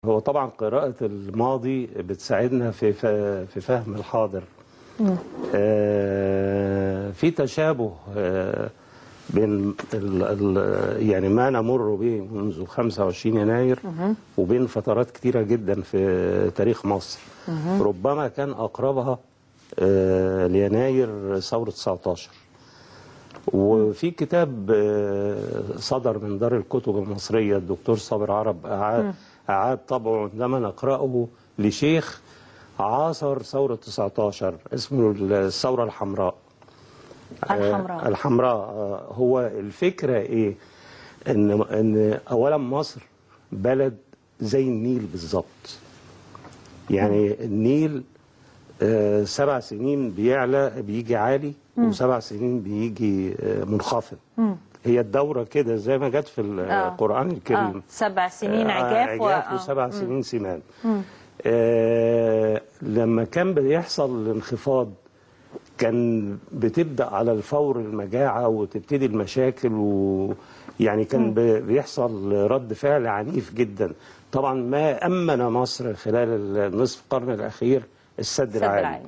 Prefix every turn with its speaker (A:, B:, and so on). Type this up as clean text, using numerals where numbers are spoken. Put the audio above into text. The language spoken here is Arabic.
A: هو طبعا قراءة الماضي بتساعدنا في فهم الحاضر. في تشابه بين يعني ما نمر به منذ 25 يناير وبين فترات كتيرة جدا في تاريخ مصر. ربما كان أقربها ليناير ثورة 19. وفي كتاب صدر من دار الكتب المصرية الدكتور صابر عرب أعاد طبعه عندما نقرأه لشيخ عاصر ثورة 19 اسمه الثورة الحمراء. الحمراء. هو الفكرة إيه؟ إن أولا مصر بلد زي النيل بالظبط. يعني النيل 7 سنين بيجي عالي و7 سنين بيجي منخفض. هي الدورة كده زي ما جت في القرآن الكريم.
B: 7 سنين عجاف
A: و7 سنين سمان. لما كان بيحصل الانخفاض كان بتبدأ على الفور المجاعة وتبتدي المشاكل، ويعني كان بيحصل رد فعل عنيف جدا. طبعا ما أمن مصر خلال النصف القرن الأخير السد العالي.